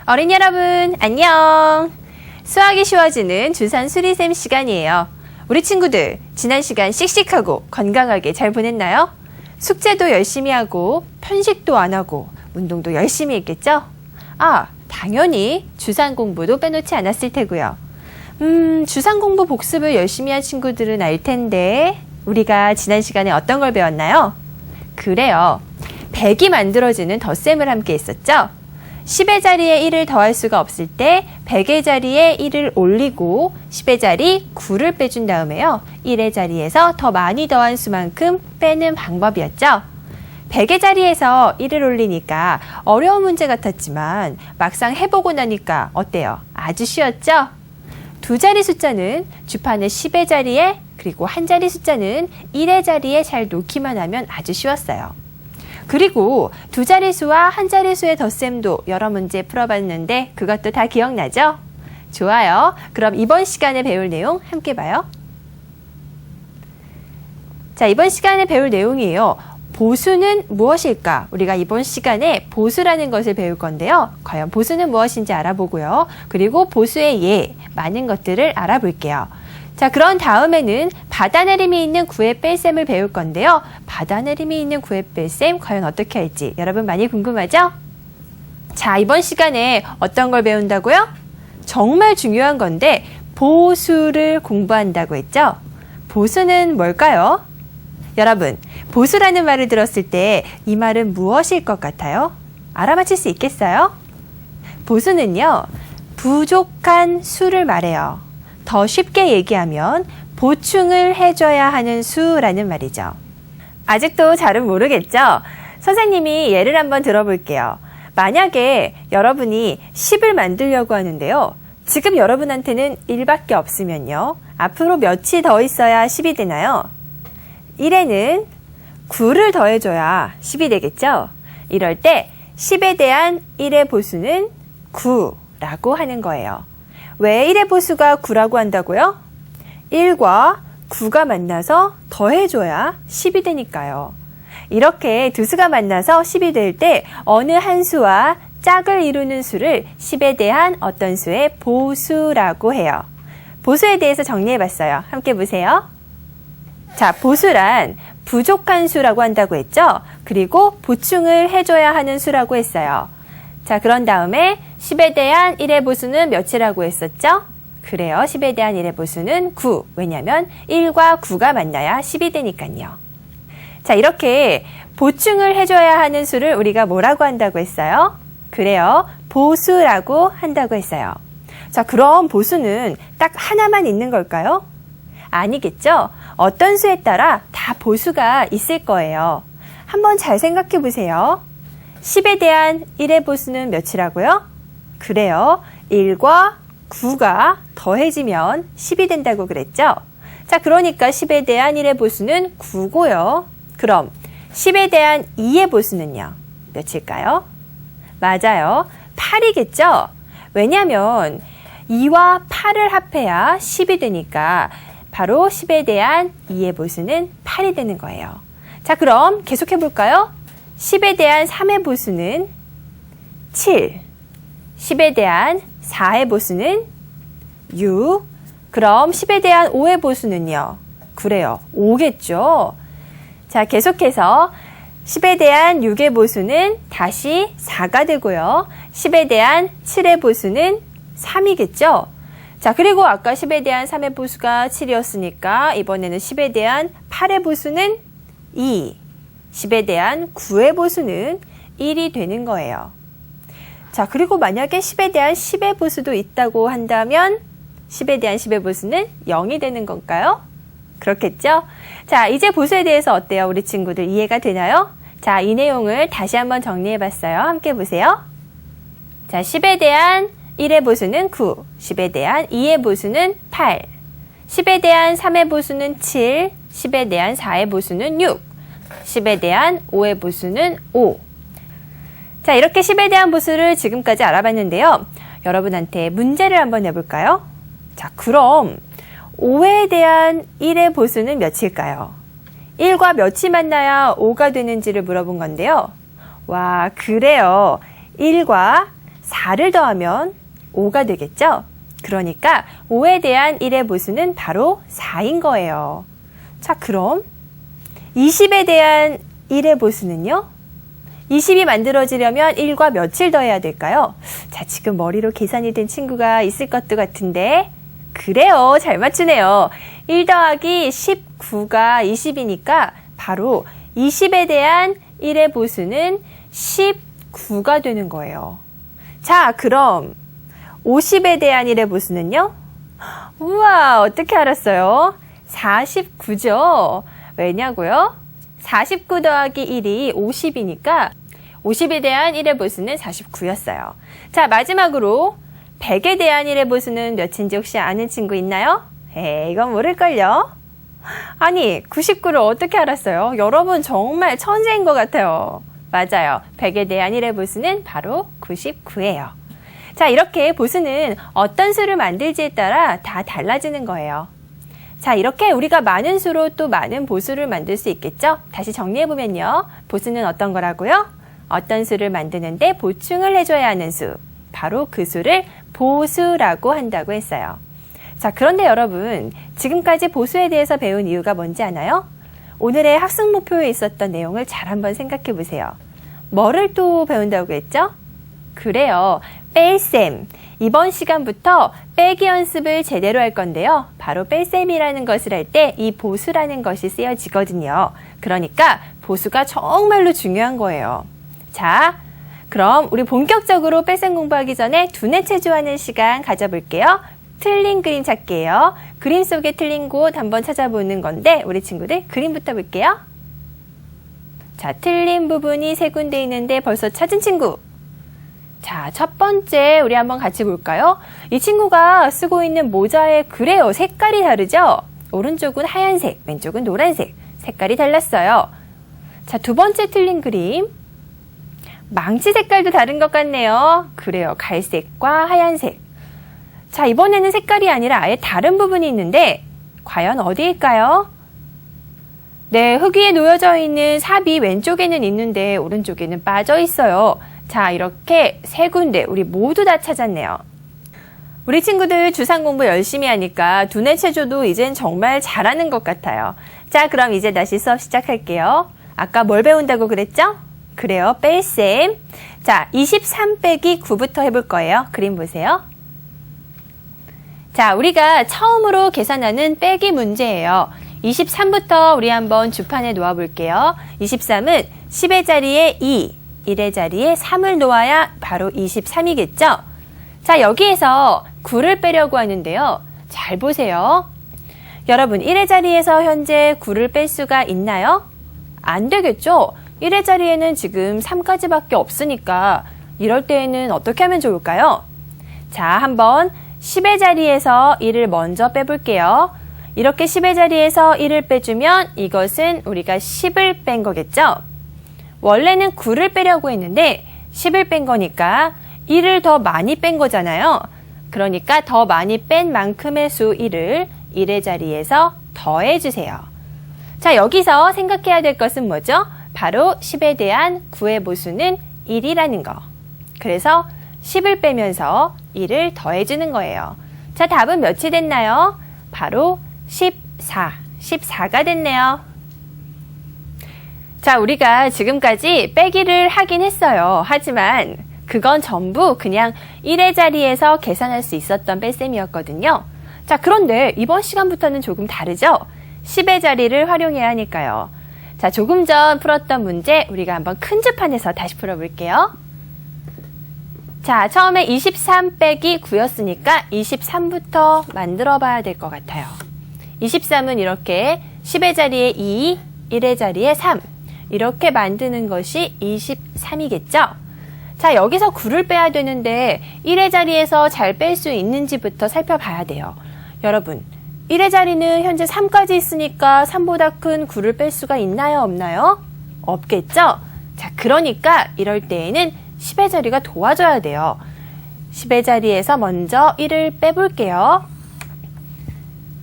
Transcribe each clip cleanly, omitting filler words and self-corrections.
어린이 여러분, 안녕! 수학이 쉬워지는 주산 수리쌤 시간이에요. 우리 친구들, 지난 시간 씩씩하고 건강하게 잘 보냈나요? 숙제도 열심히 하고, 편식도 안 하고, 운동도 열심히 했겠죠? 당연히 주산 공부도 빼놓지 않았을 테고요. 주산 공부 복습을 열심히 한 친구들은 알 텐데, 우리가 지난 시간에 어떤 걸 배웠나요? 그래요. 100이 만들어지는 덧셈을 함께 했었죠? 10의 자리에 1을 더할 수가 없을 때 100의 자리에 1을 올리고 10의 자리 9를 빼준 다음에요. 1의 자리에서 더 많이 더한 수만큼 빼는 방법이었죠. 100의 자리에서 1을 올리니까 어려운 문제 같았지만 막상 해보고 나니까 어때요? 아주 쉬웠죠? 두 자리 숫자는 주판의 10의 자리에 그리고 한 자리 숫자는 1의 자리에 잘 놓기만 하면 아주 쉬웠어요. 그리고 두 자릿수와 한 자릿수의 덧셈도 여러 문제 풀어봤는데 그것도 다 기억나죠? 좋아요. 그럼 이번 시간에 배울 내용 함께 봐요. 자, 이번 시간에 배울 내용이에요. 보수는 무엇일까? 우리가 이번 시간에 보수라는 것을 배울 건데요. 과연 보수는 무엇인지 알아보고요. 그리고 보수의 예, 많은 것들을 알아볼게요. 자, 그런 다음에는 받아내림이 있는 구의 뺄셈을 배울 건데요. 받아내림이 있는 구의 뺄셈 과연 어떻게 할지 여러분 많이 궁금하죠? 자, 이번 시간에 어떤 걸 배운다고요? 정말 중요한 건데 보수를 공부한다고 했죠? 보수는 뭘까요? 여러분, 보수라는 말을 들었을 때 이 말은 무엇일 것 같아요? 알아맞힐 수 있겠어요? 보수는요, 부족한 수를 말해요. 더 쉽게 얘기하면 보충을 해줘야 하는 수라는 말이죠. 아직도 잘은 모르겠죠? 선생님이 예를 한번 들어볼게요. 만약에 여러분이 10을 만들려고 하는데요. 지금 여러분한테는 1밖에 없으면요. 앞으로 몇이 더 있어야 10이 되나요? 1에는 9를 더해줘야 10이 되겠죠? 이럴 때 10에 대한 1의 보수는 9라고 하는 거예요. 왜 1의 보수가 9라고 한다고요? 1과 9가 만나서 더해줘야 10이 되니까요. 이렇게 두 수가 만나서 10이 될 때 어느 한 수와 짝을 이루는 수를 10에 대한 어떤 수의 보수라고 해요. 보수에 대해서 정리해봤어요. 함께 보세요. 자, 보수란 부족한 수라고 한다고 했죠? 그리고 보충을 해줘야 하는 수라고 했어요. 자, 그런 다음에 10에 대한 1의 보수는 몇이라고 했었죠? 그래요. 10에 대한 1의 보수는 9. 왜냐하면 1과 9가 만나야 10이 되니까요. 자, 이렇게 보충을 해줘야 하는 수를 우리가 뭐라고 한다고 했어요? 그래요. 보수라고 한다고 했어요. 자, 그럼 보수는 딱 하나만 있는 걸까요? 아니겠죠? 어떤 수에 따라 다 보수가 있을 거예요. 한번 잘 생각해 보세요. 10에 대한 1의 보수는 몇이라고요? 그래요. 1과 9가 더해지면 10이 된다고 그랬죠? 자, 그러니까 10에 대한 1의 보수는 9고요. 그럼 10에 대한 2의 보수는요? 몇일까요? 맞아요. 8이겠죠? 왜냐하면 2와 8을 합해야 10이 되니까 바로 10에 대한 2의 보수는 8이 되는 거예요. 자, 그럼 계속해 볼까요? 10에 대한 3의 보수는 7, 10에 대한 4의 보수는 6, 그럼 10에 대한 5의 보수는요? 그래요, 5겠죠? 자, 계속해서 10에 대한 6의 보수는 다시 4가 되고요. 10에 대한 7의 보수는 3이겠죠? 자, 그리고 아까 10에 대한 3의 보수가 7이었으니까 이번에는 10에 대한 8의 보수는 2, 10에 대한 9의 보수는 1이 되는 거예요. 자, 그리고 만약에 10에 대한 10의 보수도 있다고 한다면 10에 대한 10의 보수는 0이 되는 건가요? 그렇겠죠? 자, 이제 보수에 대해서 어때요? 우리 친구들 이해가 되나요? 자, 이 내용을 다시 한번 정리해봤어요. 함께 보세요. 자, 10에 대한 1의 보수는 9, 10에 대한 2의 보수는 8, 10에 대한 3의 보수는 7, 10에 대한 4의 보수는 6, 10에 대한 5의 보수는 5. 자, 이렇게 10에 대한 보수를 지금까지 알아봤는데요. 여러분한테 문제를 한번 내볼까요? 자, 그럼 5에 대한 1의 보수는 몇일까요? 1과 몇이 만나야 5가 되는지를 물어본 건데요. 와, 그래요. 1과 4를 더하면 5가 되겠죠? 그러니까 5에 대한 1의 보수는 바로 4인 거예요. 자, 그럼 20에 대한 1의 보수는요? 20이 만들어지려면 1과 몇을 더해야 될까요? 자, 지금 머리로 계산이 된 친구가 있을 것도 같은데 그래요. 잘 맞추네요. 1 더하기 19가 20이니까 바로 20에 대한 1의 보수는 19가 되는 거예요. 자, 그럼 50에 대한 1의 보수는요? 우와, 어떻게 알았어요? 49죠? 왜냐고요? 49 더하기 1이 50이니까 50에 대한 1의 보수는 49였어요. 자, 마지막으로 100에 대한 1의 보수는 몇인지 혹시 아는 친구 있나요? 이건 모를걸요? 아니, 99를 어떻게 알았어요? 여러분 정말 천재인 것 같아요. 맞아요. 100에 대한 1의 보수는 바로 99예요. 자, 이렇게 보수는 어떤 수를 만들지에 따라 다 달라지는 거예요. 자, 이렇게 우리가 많은 수로 또 많은 보수를 만들 수 있겠죠? 다시 정리해보면요. 보수는 어떤 거라고요? 어떤 수를 만드는데 보충을 해줘야 하는 수. 바로 그 수를 보수라고 한다고 했어요. 자, 그런데 여러분, 지금까지 보수에 대해서 배운 이유가 뭔지 아나요? 오늘의 학습 목표에 있었던 내용을 잘 한번 생각해 보세요. 뭐를 또 배운다고 했죠? 그래요. 뺄셈. 이번 시간부터 빼기 연습을 제대로 할 건데요. 바로 뺄셈이라는 것을 할 때 이 보수라는 것이 쓰여지거든요. 그러니까 보수가 정말로 중요한 거예요. 자, 그럼 우리 본격적으로 뺄셈 공부하기 전에 두뇌 체조하는 시간 가져볼게요. 틀린 그림 찾기예요. 그림 속에 틀린 곳 한번 찾아보는 건데 우리 친구들 그림부터 볼게요. 자, 틀린 부분이 세 군데 있는데 벌써 찾은 친구. 자, 첫 번째 우리 한번 같이 볼까요? 이 친구가 쓰고 있는 모자의 그래요. 색깔이 다르죠? 오른쪽은 하얀색, 왼쪽은 노란색. 색깔이 달랐어요. 자, 두 번째 틀린 그림. 망치 색깔도 다른 것 같네요. 그래요. 갈색과 하얀색. 자, 이번에는 색깔이 아니라 아예 다른 부분이 있는데 과연 어디일까요? 네, 흙 위에 놓여져 있는 삽이 왼쪽에는 있는데 오른쪽에는 빠져 있어요. 자, 이렇게 세 군데 우리 모두 다 찾았네요. 우리 친구들 주상 공부 열심히 하니까 두뇌 체조도 이젠 정말 잘하는 것 같아요. 자, 그럼 이제 다시 수업 시작할게요. 아까 뭘 배운다고 그랬죠? 그래요, 뺄셈. 자, 23 빼기 9부터 해볼 거예요. 그림 보세요. 자, 우리가 처음으로 계산하는 빼기 문제예요. 23부터 우리 한번 주판에 놓아볼게요. 23은 10의 자리에 2, 1의 자리에 3을 놓아야 바로 23이겠죠? 자, 여기에서 9를 빼려고 하는데요. 잘 보세요. 여러분, 1의 자리에서 현재 9를 뺄 수가 있나요? 안 되겠죠? 1의 자리에는 지금 3까지밖에 없으니까 이럴 때에는 어떻게 하면 좋을까요? 자, 한번 10의 자리에서 1을 먼저 빼볼게요. 이렇게 10의 자리에서 1을 빼주면 이것은 우리가 10을 뺀 거겠죠? 원래는 9를 빼려고 했는데 10을 뺀 거니까 1을 더 많이 뺀 거잖아요. 그러니까 더 많이 뺀 만큼의 수 1을 1의 자리에서 더해주세요. 자, 여기서 생각해야 될 것은 뭐죠? 바로 10에 대한 9의 보수는 1이라는 거. 그래서 10을 빼면서 1을 더해주는 거예요. 자, 답은 몇이 됐나요? 바로 14. 14가 됐네요. 자, 우리가 지금까지 빼기를 하긴 했어요. 하지만 그건 전부 그냥 1의 자리에서 계산할 수 있었던 뺄셈이었거든요. 자, 그런데 이번 시간부터는 조금 다르죠? 10의 자리를 활용해야 하니까요. 자, 조금 전 풀었던 문제 우리가 한번 큰 주판에서 다시 풀어볼게요. 자, 처음에 23 빼기 9였으니까 23부터 만들어 봐야 될 것 같아요. 23은 이렇게 10의 자리에 2, 1의 자리에 3 이렇게 만드는 것이 23이겠죠? 자, 여기서 9를 빼야 되는데 1의 자리에서 잘 뺄 수 있는지부터 살펴봐야 돼요. 여러분, 1의 자리는 현재 3까지 있으니까 3보다 큰 9를 뺄 수가 있나요? 없나요? 없겠죠? 자, 그러니까 이럴 때에는 10의 자리가 도와줘야 돼요. 10의 자리에서 먼저 1을 빼볼게요.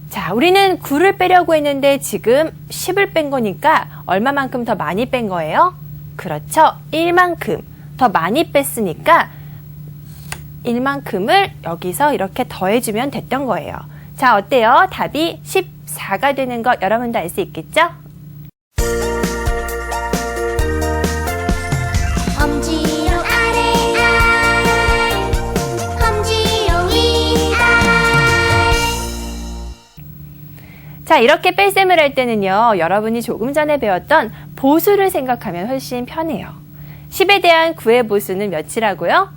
자, 우리는 9를 빼려고 했는데 지금 10을 뺀 거니까 얼마만큼 더 많이 뺀 거예요? 그렇죠. 1만큼 더 많이 뺐으니까 1만큼을 여기서 이렇게 더해주면 됐던 거예요. 자, 어때요? 답이 14가 되는 거 여러분도 알 수 있겠죠? 엄지로 아래 알, 엄지로 위 알. 자, 이렇게 뺄셈을 할 때는요, 여러분이 조금 전에 배웠던 보수를 생각하면 훨씬 편해요. 10에 대한 9의 보수는 몇이라고요?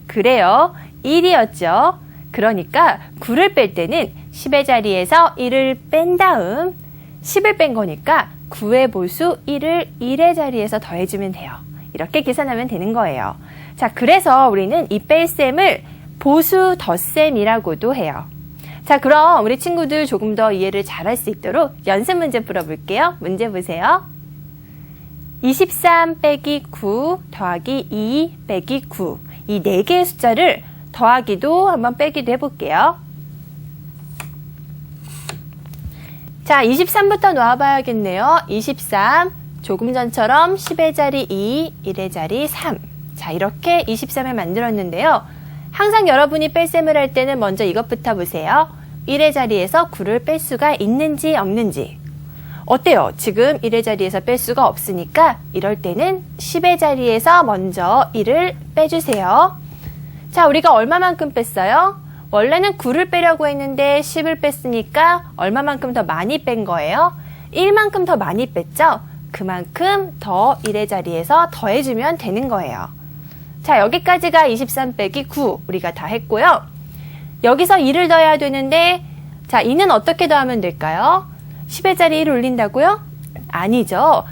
그래요, 1이었죠. 그러니까 9를 뺄 때는 10의 자리에서 1을 뺀 다음 10을 뺀 거니까 9의 보수 1을 1의 자리에서 더해주면 돼요. 이렇게 계산하면 되는 거예요. 자, 그래서 우리는 이 뺄셈을 보수 덧셈이라고도 해요. 자, 그럼 우리 친구들 조금 더 이해를 잘할 수 있도록 연습 문제 풀어볼게요. 문제 보세요. 23 빼기 9 더하기 2 빼기 9. 이 4개의 숫자를 더하기도 한번 빼기도 해볼게요. 자, 23부터 놓아봐야겠네요. 23, 조금 전처럼 10의 자리 2, 1의 자리 3. 자, 이렇게 23을 만들었는데요. 항상 여러분이 뺄셈을 할 때는 먼저 이것부터 보세요. 1의 자리에서 9를 뺄 수가 있는지 없는지. 어때요? 지금 1의 자리에서 뺄 수가 없으니까 이럴 때는 10의 자리에서 먼저 1을 빼주세요. 자, 우리가 얼마만큼 뺐어요? 원래는 9를 빼려고 했는데 10을 뺐으니까 얼마만큼 더 많이 뺀 거예요? 1만큼 더 많이 뺐죠? 그만큼 더 1의 자리에서 더해주면 되는 거예요. 자, 여기까지가 23 빼기 9 우리가 다 했고요. 여기서 2를 더해야 되는데, 자, 2는 어떻게 더하면 될까요? 10의 자리 1 올린다고요? 아니죠.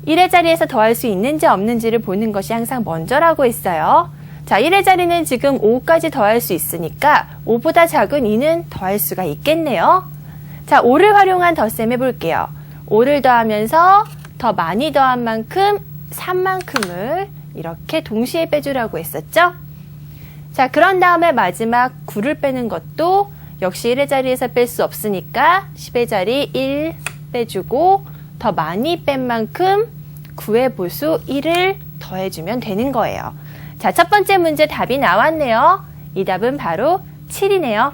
1의 자리에서 더할 수 있는지 없는지를 보는 것이 항상 먼저라고 했어요. 자, 1의 자리는 지금 5까지 더할 수 있으니까 5보다 작은 2는 더할 수가 있겠네요. 자, 5를 활용한 덧셈 해볼게요. 5를 더하면서 더 많이 더한 만큼 3만큼을 이렇게 동시에 빼주라고 했었죠? 자, 그런 다음에 마지막 9를 빼는 것도 역시 1의 자리에서 뺄 수 없으니까 10의 자리 1 빼주고 더 많이 뺀 만큼 9의 보수 1을 더해주면 되는 거예요. 자, 첫 번째 문제 답이 나왔네요. 이 답은 바로 7이네요.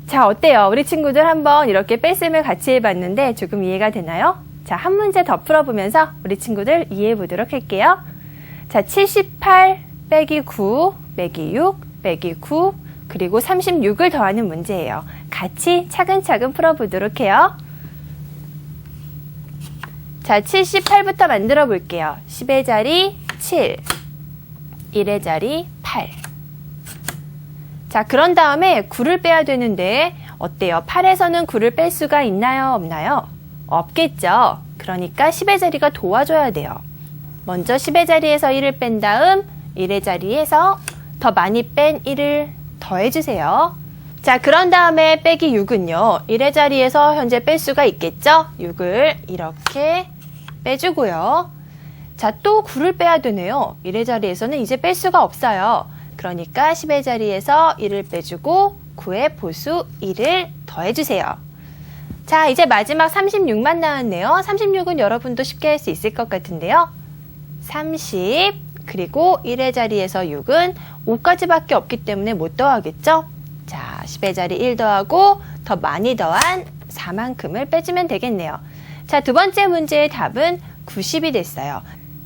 자, 어때요? 우리 친구들 한번 이렇게 뺄셈을 같이 해봤는데 조금 이해가 되나요? 자, 한 문제 더 풀어보면서 우리 친구들 이해해 보도록 할게요. 자, 78 빼기 9 빼기 6 빼기 9 그리고 36을 더하는 문제예요. 같이 차근차근 풀어보도록 해요. 자, 78부터 만들어 볼게요. 10의 자리 7, 1의 자리 8. 자, 그런 다음에 9를 빼야 되는데 어때요? 8에서는 9를 뺄 수가 있나요? 없나요? 없겠죠. 그러니까 10의 자리가 도와줘야 돼요. 먼저 10의 자리에서 1을 뺀 다음 1의 자리에서 더 많이 뺀 1을 더해주세요. 자, 그런 다음에 빼기 6은요. 1의 자리에서 현재 뺄 수가 있겠죠? 6을 이렇게 빼주고요. 자, 또 9를 빼야 되네요. 1의 자리에서는 이제 뺄 수가 없어요. 그러니까 10의 자리에서 1을 빼주고 9의 보수 1을 더해주세요. 자, 이제 마지막 36만 나왔네요. 36은 여러분도 쉽게 할 수 있을 것 같은데요. 30 그리고 1의 자리에서 6은 5까지밖에 없기 때문에 못 더하겠죠? 자, 10의 자리 1 더하고 더 많이 더한 4만큼을 빼주면 되겠네요. 자, 두 번째 문제의 답은 90이 됐어요.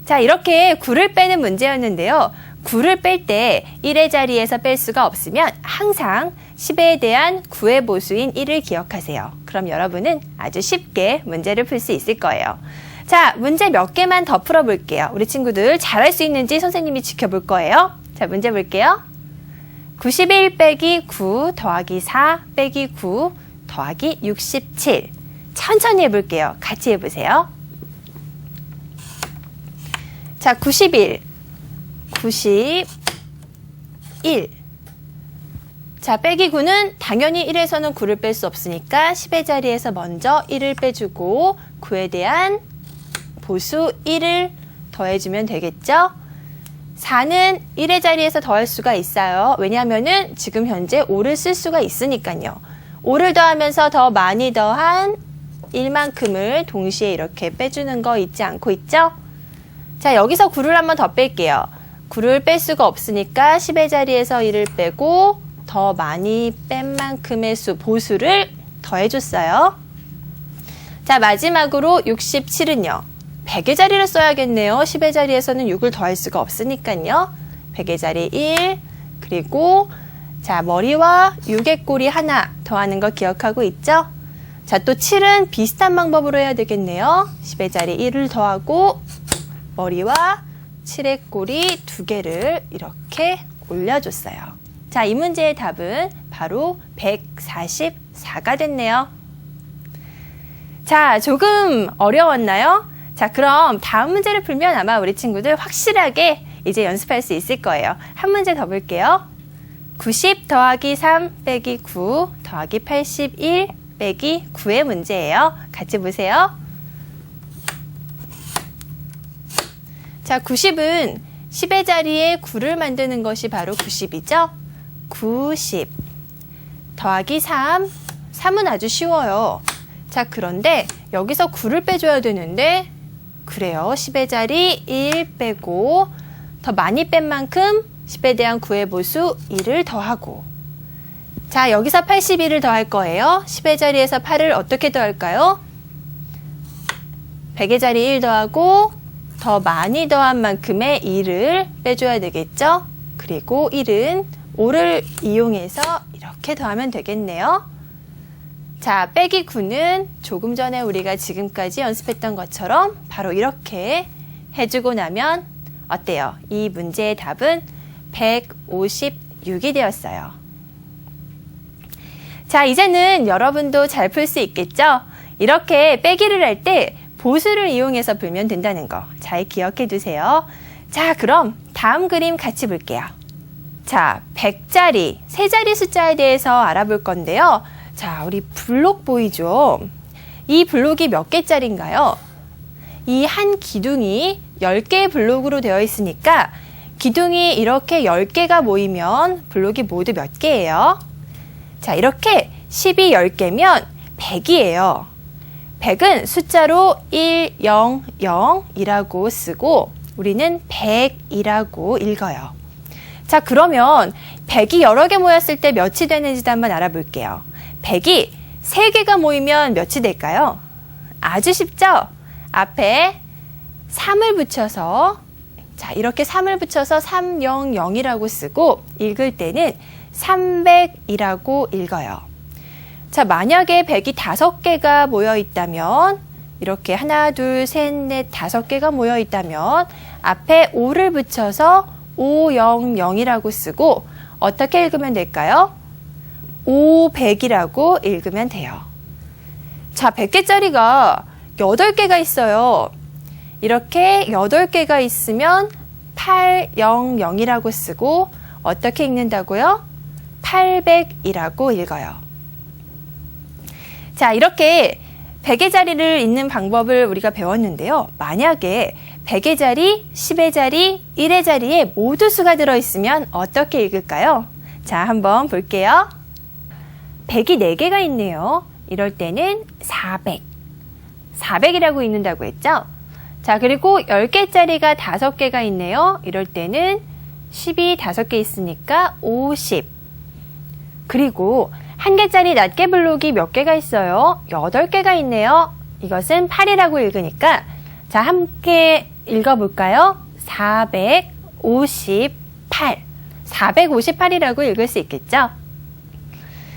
자, 이렇게 9를 빼는 문제였는데요. 9를 뺄 때 1의 자리에서 뺄 수가 없으면 항상 10에 대한 9의 보수인 1을 기억하세요. 그럼 여러분은 아주 쉽게 문제를 풀 수 있을 거예요. 자, 문제 몇 개만 더 풀어볼게요. 우리 친구들 잘할 수 있는지 선생님이 지켜볼 거예요. 자, 문제 볼게요. 91 빼기 9 더하기 4 빼기 9 더하기 67. 천천히 해볼게요. 같이 해보세요. 자, 91. 자, 빼기 9는 당연히 1에서는 9를 뺄 수 없으니까 10의 자리에서 먼저 1을 빼주고 9에 대한 보수 1을 더해주면 되겠죠? 4는 1의 자리에서 더할 수가 있어요. 왜냐하면은 지금 현재 5를 쓸 수가 있으니까요. 5를 더하면서 더 많이 더한 1만큼을 동시에 이렇게 빼주는 거 잊지 않고 있죠? 자, 여기서 9를 한번 더 뺄게요. 9를 뺄 수가 없으니까 10의 자리에서 1을 빼고 더 많이 뺀 만큼의 수, 보수를 더해줬어요. 자, 마지막으로 67은요. 100의 자리를 써야겠네요. 10의 자리에서는 6을 더할 수가 없으니까요. 100의 자리 1, 그리고 자, 머리와 6의 꼬리 하나 더하는 거 기억하고 있죠? 자, 또 7은 비슷한 방법으로 해야 되겠네요. 10의 자리 1을 더하고 머리와 7의 꼬리 2개를 이렇게 올려줬어요. 자, 이 문제의 답은 바로 144가 됐네요. 자, 조금 어려웠나요? 자, 그럼 다음 문제를 풀면 아마 우리 친구들 확실하게 이제 연습할 수 있을 거예요. 한 문제 더 볼게요. 90 더하기 3 빼기 9 더하기 81 빼기 9의 문제예요. 같이 보세요. 자, 90은 10의 자리에 9를 만드는 것이 바로 90이죠. 90 더하기 3, 3은 아주 쉬워요. 자, 그런데 여기서 9를 빼줘야 되는데 그래요. 10의 자리 1 빼고 더 많이 뺀 만큼 10에 대한 9의 보수 1을 더하고 자, 여기서 81을 더할 거예요. 10의 자리에서 8을 어떻게 더할까요? 100의 자리 1 더하고 더 많이 더한 만큼의 1을 빼줘야 되겠죠? 그리고 1은 5를 이용해서 이렇게 더하면 되겠네요. 자, 빼기 9는 조금 전에 우리가 지금까지 연습했던 것처럼 바로 이렇게 해주고 나면 어때요? 이 문제의 답은 156이 되었어요. 자, 이제는 여러분도 잘 풀 수 있겠죠? 이렇게 빼기를 할 때 보수를 이용해서 풀면 된다는 거 잘 기억해 두세요. 자, 그럼 다음 그림 같이 볼게요. 자, 100자리, 세 자리 숫자에 대해서 알아볼 건데요. 자, 우리 블록 보이죠? 이 블록이 몇 개짜리인가요? 이 한 기둥이 10개의 블록으로 되어 있으니까 기둥이 이렇게 10개가 모이면 블록이 모두 몇 개예요? 자, 이렇게 10이 10개면 100이에요. 100은 숫자로 1, 0, 0이라고 쓰고 우리는 100이라고 읽어요. 자, 그러면 100이 여러 개 모였을 때 몇이 되는지도 한번 알아볼게요. 100이 3개가 모이면 몇이 될까요? 아주 쉽죠? 앞에 3을 붙여서 자, 이렇게 3을 붙여서 300이라고 쓰고 읽을 때는 300이라고 읽어요. 자, 만약에 100이 5개가 모여 있다면 이렇게 하나, 둘, 셋, 넷, 5개가 모여 있다면 앞에 5를 붙여서 500이라고 쓰고 어떻게 읽으면 될까요? 500이라고 읽으면 돼요. 자, 100개짜리가 8개가 있어요. 이렇게 8개가 있으면 800이라고 쓰고 어떻게 읽는다고요? 800이라고 읽어요. 자, 이렇게 100의 자리를 읽는 방법을 우리가 배웠는데요. 만약에 100의 자리, 10의 자리, 1의 자리에 모두 수가 들어있으면 어떻게 읽을까요? 자, 한번 볼게요. 100이 4개가 있네요. 이럴 때는 400. 400이라고 읽는다고 했죠? 자, 그리고 10개짜리가 5개가 있네요. 이럴 때는 10이 5개 있으니까 50. 그리고 1개짜리 낱개 블록이 몇 개가 있어요? 8개가 있네요. 이것은 8이라고 읽으니까 자, 함께 읽어볼까요? 458. 458이라고 읽을 수 있겠죠?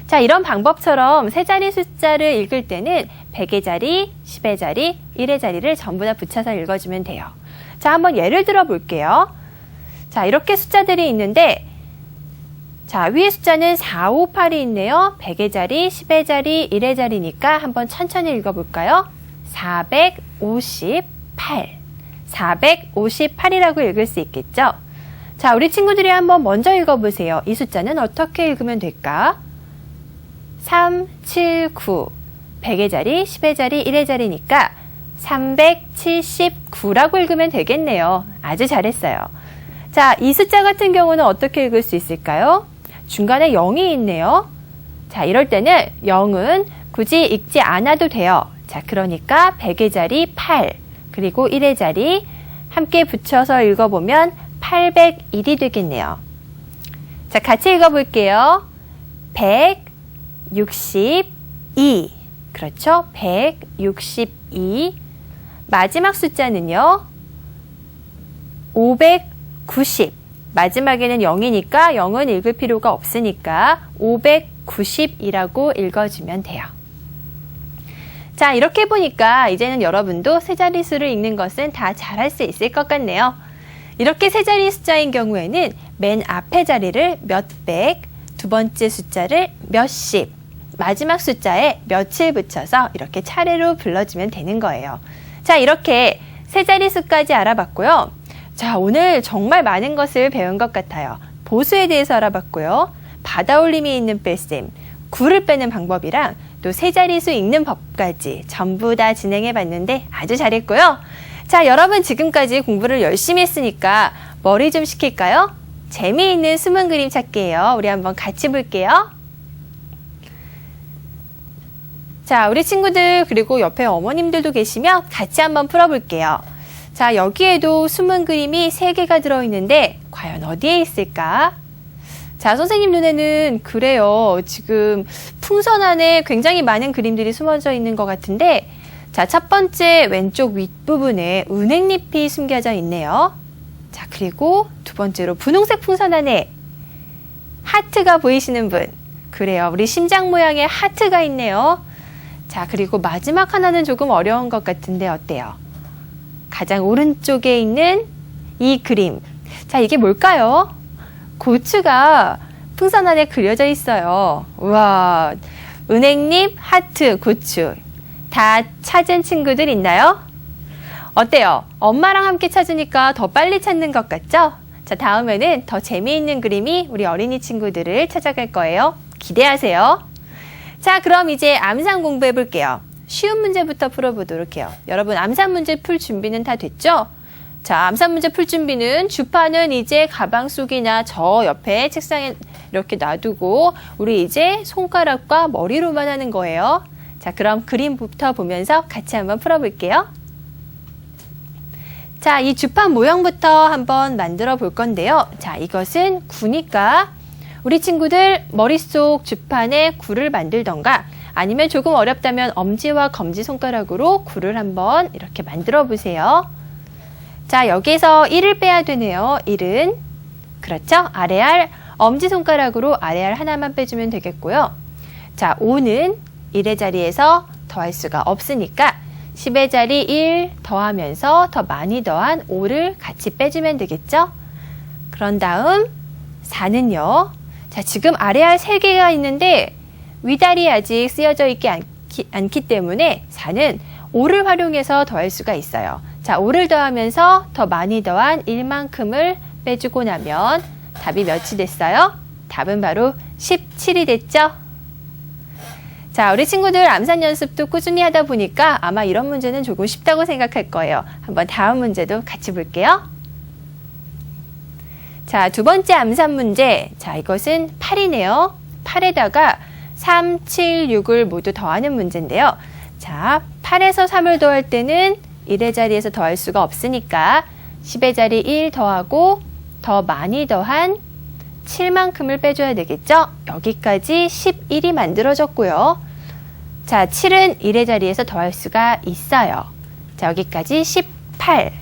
자, 이런 방법처럼 세 자리 숫자를 읽을 때는 100의 자리, 10의 자리, 1의 자리를 전부 다 붙여서 읽어주면 돼요. 자, 한번 예를 들어 볼게요. 자, 이렇게 숫자들이 있는데 자, 위에 숫자는 4, 5, 8이 있네요. 100의 자리, 10의 자리, 1의 자리니까 한번 천천히 읽어볼까요? 458. 458이라고 읽을 수 있겠죠? 자, 우리 친구들이 한번 먼저 읽어보세요. 이 숫자는 어떻게 읽으면 될까? 3, 7, 9. 100의 자리, 10의 자리, 1의 자리니까 379라고 읽으면 되겠네요. 아주 잘했어요. 자, 이 숫자 같은 경우는 어떻게 읽을 수 있을까요? 중간에 0이 있네요. 자, 이럴 때는 0은 굳이 읽지 않아도 돼요. 자, 그러니까 100의 자리 8, 그리고 1의 자리 함께 붙여서 읽어보면 801이 되겠네요. 자, 같이 읽어볼게요. 162. 그렇죠? 162. 마지막 숫자는요. 590. 마지막에는 0이니까 0은 읽을 필요가 없으니까 590이라고 읽어주면 돼요. 자, 이렇게 보니까 이제는 여러분도 세 자릿수를 읽는 것은 다 잘할 수 있을 것 같네요. 이렇게 세 자리 숫자인 경우에는 맨 앞에 자리를 몇백, 두 번째 숫자를 몇십, 마지막 숫자에 몇을 붙여서 이렇게 차례로 불러주면 되는 거예요. 자, 이렇게 세 자릿수까지 알아봤고요. 자, 오늘 정말 많은 것을 배운 것 같아요. 보수에 대해서 알아봤고요. 받아올림이 있는 뺄셈, 구를 빼는 방법이랑 또 세 자릿수 읽는 법까지 전부 다 진행해 봤는데 아주 잘했고요. 자, 여러분 지금까지 공부를 열심히 했으니까 머리 좀 식힐까요? 재미있는 숨은 그림 찾기예요. 우리 한번 같이 볼게요. 자, 우리 친구들 그리고 옆에 어머님들도 계시면 같이 한번 풀어볼게요. 자, 여기에도 숨은 그림이 3개가 들어있는데 과연 어디에 있을까? 자, 선생님 눈에는 그래요. 지금 풍선 안에 굉장히 많은 그림들이 숨어져 있는 것 같은데, 자, 첫 번째 왼쪽 윗부분에 은행잎이 숨겨져 있네요. 자, 그리고 두 번째로 분홍색 풍선 안에 하트가 보이시는 분. 그래요. 우리 심장 모양의 하트가 있네요. 자, 그리고 마지막 하나는 조금 어려운 것 같은데 어때요? 가장 오른쪽에 있는 이 그림. 자, 이게 뭘까요? 고추가 풍선 안에 그려져 있어요. 우와, 은행잎, 하트, 고추. 다 찾은 친구들 있나요? 어때요? 엄마랑 함께 찾으니까 더 빨리 찾는 것 같죠? 자, 다음에는 더 재미있는 그림이 우리 어린이 친구들을 찾아갈 거예요. 기대하세요. 자, 그럼 이제 암산 공부해 볼게요. 쉬운 문제부터 풀어보도록 해요. 여러분, 암산 문제 풀 준비는 다 됐죠? 자, 암산 문제 풀 준비는 주파는 이제 가방 속이나 저 옆에 책상에 이렇게 놔두고 우리 이제 손가락과 머리로만 하는 거예요. 자, 그럼 그림부터 보면서 같이 한번 풀어볼게요. 자, 이 주판 모형부터 한번 만들어 볼 건데요. 자, 이것은 구니까 우리 친구들 머릿속 주판에 구를 만들던가 아니면 조금 어렵다면 엄지와 검지손가락으로 구를 한번 이렇게 만들어 보세요. 자, 여기서 1을 빼야 되네요. 1은 그렇죠? 아래알 엄지손가락으로 아래알 하나만 빼주면 되겠고요. 자, 5는 1의 자리에서 더할 수가 없으니까 10의 자리 1 더하면서 더 많이 더한 5를 같이 빼주면 되겠죠? 그런 다음 4는요. 자, 지금 아래알 3개가 있는데 위달이 아직 쓰여져 있지 않기 때문에 4는 5를 활용해서 더할 수가 있어요. 자, 5를 더하면서 더 많이 더한 1만큼을 빼주고 나면 답이 몇이 됐어요? 답은 바로 17이 됐죠? 자, 우리 친구들 암산 연습도 꾸준히 하다 보니까 아마 이런 문제는 조금 쉽다고 생각할 거예요. 한번 다음 문제도 같이 볼게요. 자, 두 번째 암산 문제. 자, 이것은 8이네요. 8에다가 3, 7, 6을 모두 더하는 문제인데요. 자, 8에서 3을 더할 때는 1의 자리에서 더할 수가 없으니까 10의 자리 1 더하고 더 많이 더한 7만큼을 빼줘야 되겠죠? 여기까지 11이 만들어졌고요. 자, 7은 1의 자리에서 더할 수가 있어요. 자, 여기까지 18.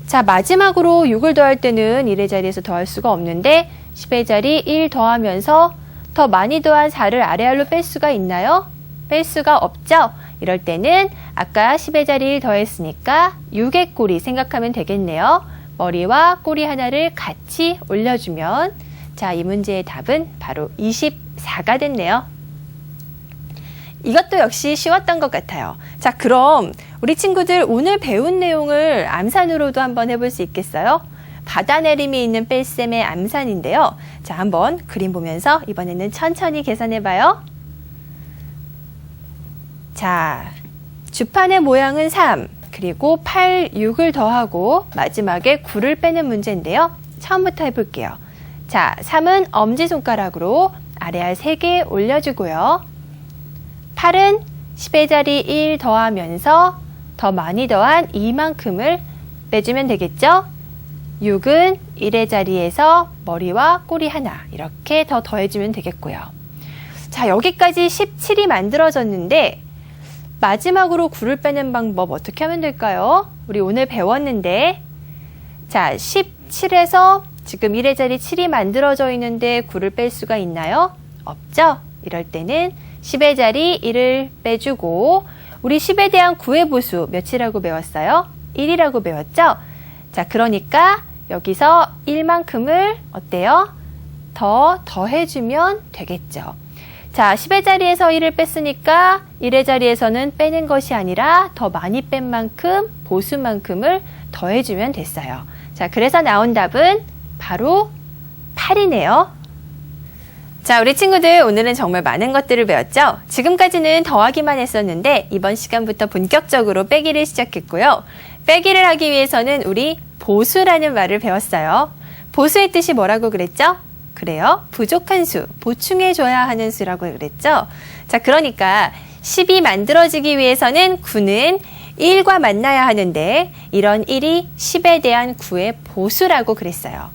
자, 마지막으로 6을 더할 때는 1의 자리에서 더할 수가 없는데 10의 자리 1 더하면서 더 많이 더한 4를 아래알로 뺄 수가 있나요? 뺄 수가 없죠? 이럴 때는 아까 10의 자리 1 더했으니까 6의 꼬리 생각하면 되겠네요. 머리와 꼬리 하나를 같이 올려주면 자, 이 문제의 답은 바로 24가 됐네요. 이것도 역시 쉬웠던 것 같아요. 자, 그럼 우리 친구들 오늘 배운 내용을 암산으로도 한번 해볼 수 있겠어요? 받아내림이 있는 뺄셈의 암산인데요. 자, 한번 그림 보면서 이번에는 천천히 계산해봐요. 자, 주판의 모양은 3, 그리고 8, 6을 더하고 마지막에 9를 빼는 문제인데요. 처음부터 해볼게요. 자, 3은 엄지손가락으로 아래알 3개 올려주고요. 8은 10의 자리 1 더하면서 더 많이 더한 2만큼을 빼주면 되겠죠? 6은 1의 자리에서 머리와 꼬리 하나 이렇게 더 더해주면 되겠고요. 자, 여기까지 17이 만들어졌는데 마지막으로 9를 빼는 방법 어떻게 하면 될까요? 우리 오늘 배웠는데 자, 17에서 지금 1의 자리 7이 만들어져 있는데 9를 뺄 수가 있나요? 없죠? 이럴 때는 10의 자리 1을 빼주고 우리 10에 대한 9의 보수 몇이라고 배웠어요? 1이라고 배웠죠? 자, 그러니까 여기서 1만큼을 어때요? 더 더해주면 되겠죠. 자, 10의 자리에서 1을 뺐으니까 1의 자리에서는 빼는 것이 아니라 더 많이 뺀 만큼 보수만큼을 더해주면 됐어요. 자, 그래서 나온 답은 바로 8이네요. 자, 우리 친구들 오늘은 정말 많은 것들을 배웠죠? 지금까지는 더하기만 했었는데 이번 시간부터 본격적으로 빼기를 시작했고요. 빼기를 하기 위해서는 우리 보수라는 말을 배웠어요. 보수의 뜻이 뭐라고 그랬죠? 그래요. 부족한 수, 보충해줘야 하는 수라고 그랬죠? 자, 그러니까 10이 만들어지기 위해서는 9는 1과 만나야 하는데 이런 1이 10에 대한 9의 보수라고 그랬어요.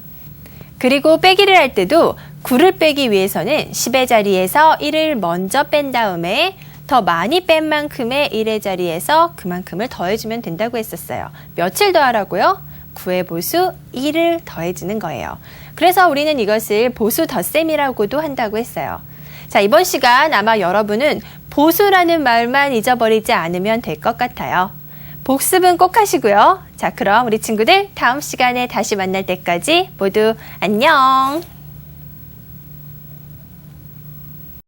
그리고 빼기를 할 때도 9를 빼기 위해서는 10의 자리에서 1을 먼저 뺀 다음에 더 많이 뺀 만큼의 1의 자리에서 그만큼을 더해주면 된다고 했었어요. 며칠 더하라고요? 9의 보수 1을 더해주는 거예요. 그래서 우리는 이것을 보수 덧셈이라고도 한다고 했어요. 자, 이번 시간 아마 여러분은 보수라는 말만 잊어버리지 않으면 될 것 같아요. 복습은 꼭 하시고요. 자, 그럼 우리 친구들 다음 시간에 다시 만날 때까지 모두 안녕!